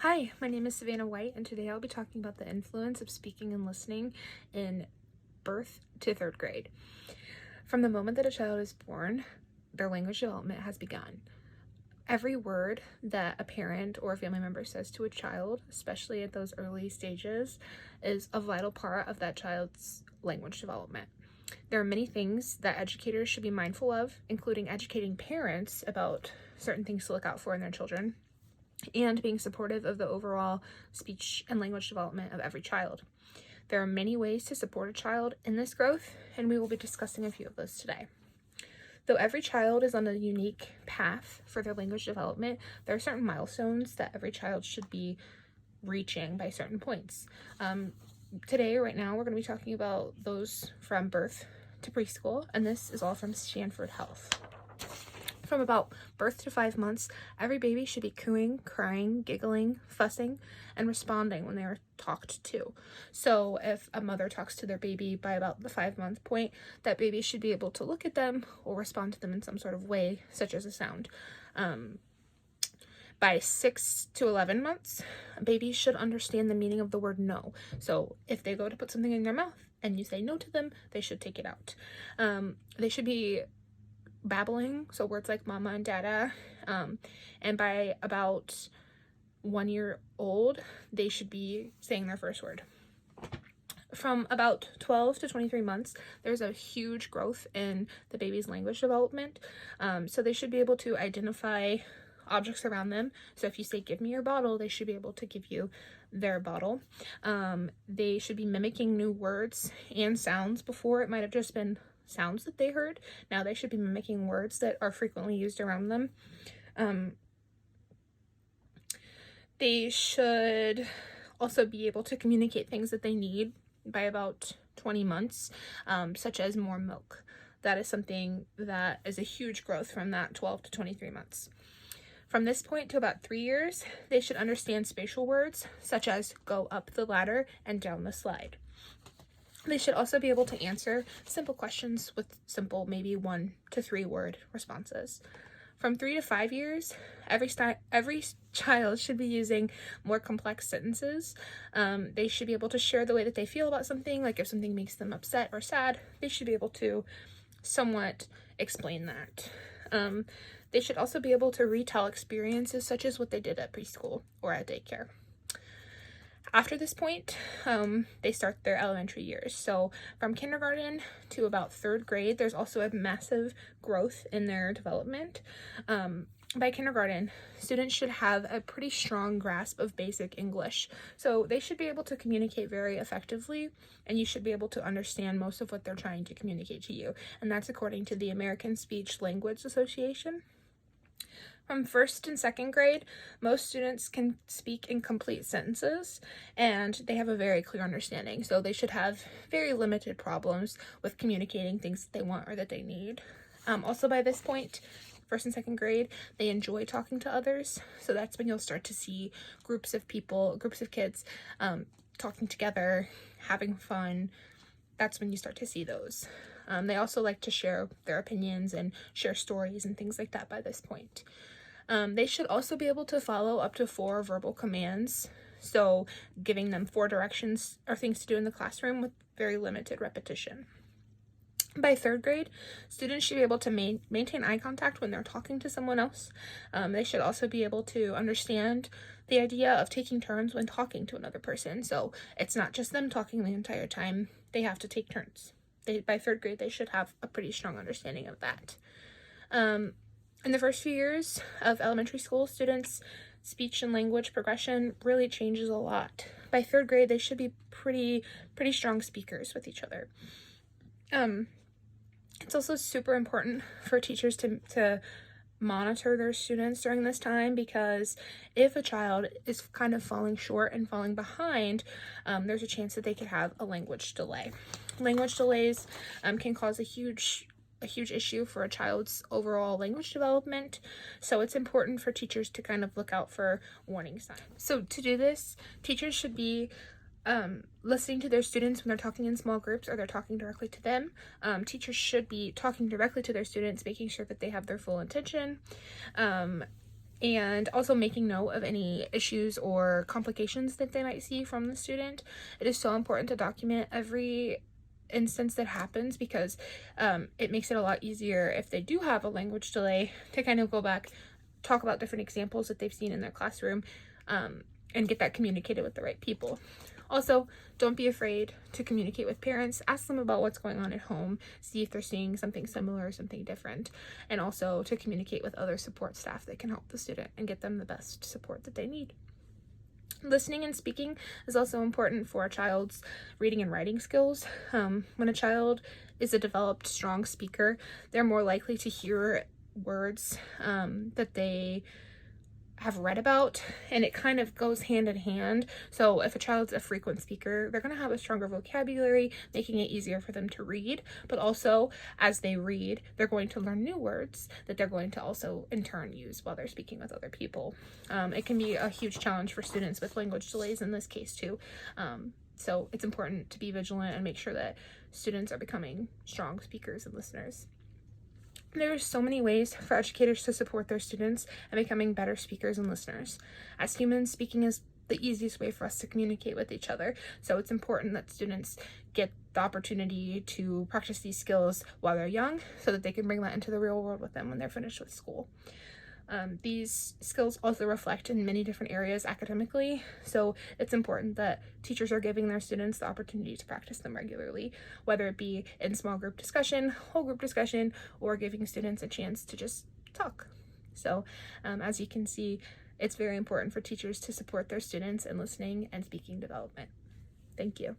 Hi, my name is Savannah White, and today I'll be talking about the influence of speaking and listening in birth to third grade. From the moment that a child is born, their language development has begun. Every word that a parent or a family member says to a child, especially at those early stages, is a vital part of that child's language development. There are many things that educators should be mindful of, including educating parents about certain things to look out for in their children, and being supportive of the overall speech and language development of every child. There are many ways to support a child in this growth, and we will be discussing a few of those today. Though every child is on a unique path for their language development, there are certain milestones that every child should be reaching by certain points. Today, right now, we're going to be talking about those from birth to preschool, and this is all from Stanford Health. From about birth to 5 months, every baby should be cooing, crying, giggling, fussing, and responding when they are talked to. So if a mother talks to their baby by about the 5-month point, that baby should be able to look at them or respond to them in some sort of way, such as a sound. By 6 to 11 months, babies should understand the meaning of the word no. So if they go to put something in their mouth and you say no to them, they should take it out. They should be babbling, so words like mama and dada, and by about 1 year old, they should be saying their first word. From about 12 to 23 months, there's a huge growth in the baby's language development, so they should be able to identify objects around them. So if you say, "Give me your bottle," they should be able to give you their bottle. They should be mimicking new words and sounds. Before, it might have just been sounds that they heard. Now they should be mimicking words that are frequently used around them. They should also be able to communicate things that they need by about 20 months, such as more milk. That is something that is a huge growth from that 12 to 23 months. From this point to about 3 years, they should understand spatial words, such as go up the ladder and down the slide. They should also be able to answer simple questions with simple, maybe 1 to 3 word responses. From 3 to 5 years, every child should be using more complex sentences. They should be able to share the way that they feel about something, like if something makes them upset or sad, they should be able to somewhat explain that. They should also be able to retell experiences such as what they did at preschool or at daycare. After this point, they start their elementary years. So from kindergarten to about 3rd grade, there's also a massive growth in their development. By kindergarten, students should have a pretty strong grasp of basic English. So they should be able to communicate very effectively, and you should be able to understand most of what they're trying to communicate to you. And that's according to the American Speech Language Association. From 1st and 2nd grade, most students can speak in complete sentences, and they have a very clear understanding. So they should have very limited problems with communicating things that they want or that they need. Also by this point, 1st and 2nd grade, they enjoy talking to others. So that's when you'll start to see groups of kids talking together, having fun. That's when you start to see those. They also like to share their opinions and share stories and things like that by this point. They should also be able to follow up to 4 verbal commands, so giving them 4 directions or things to do in the classroom with very limited repetition. By 3rd grade, students should be able to maintain eye contact when they're talking to someone else. They should also be able to understand the idea of taking turns when talking to another person, so it's not just them talking the entire time, they have to take turns. By 3rd grade, they should have a pretty strong understanding of that. In the first few years of elementary school, students' speech and language progression really changes a lot. By 3rd grade, they should be pretty strong speakers with each other. It's also super important for teachers to monitor their students during this time, because if a child is kind of falling short and falling behind, there's a chance that they could have a language delay. Language delays can cause a huge issue for a child's overall language development, so it's important for teachers to kind of look out for warning signs. So to do this, teachers should be listening to their students when they're talking in small groups or they're talking directly to them. Teachers should be talking directly to their students, making sure that they have their full attention. and also making note of any issues or complications that they might see from the student. It is so important to document every instance that happens, because it makes it a lot easier if they do have a language delay to kind of go back, talk about different examples that they've seen in their classroom, and get that communicated with the right people. Also, don't be afraid to communicate with parents. Ask them about what's going on at home, see if they're seeing something similar or something different, and also to communicate with other support staff that can help the student and get them the best support that they need. Listening and speaking is also important for a child's reading and writing skills. When a child is a developed, strong speaker, they're more likely to hear words that they have read about, and it kind of goes hand in hand. So if a child's a frequent speaker, they're going to have a stronger vocabulary, making it easier for them to read, but also as they read, they're going to learn new words that they're going to also in turn use while they're speaking with other people. It can be a huge challenge for students with language delays in this case too. So it's important to be vigilant and make sure that students are becoming strong speakers and listeners. There are so many ways for educators to support their students in becoming better speakers and listeners. As humans, speaking is the easiest way for us to communicate with each other, so it's important that students get the opportunity to practice these skills while they're young so that they can bring that into the real world with them when they're finished with school. These skills also reflect in many different areas academically, so it's important that teachers are giving their students the opportunity to practice them regularly, whether it be in small group discussion, whole group discussion, or giving students a chance to just talk. So as you can see, it's very important for teachers to support their students in listening and speaking development. Thank you.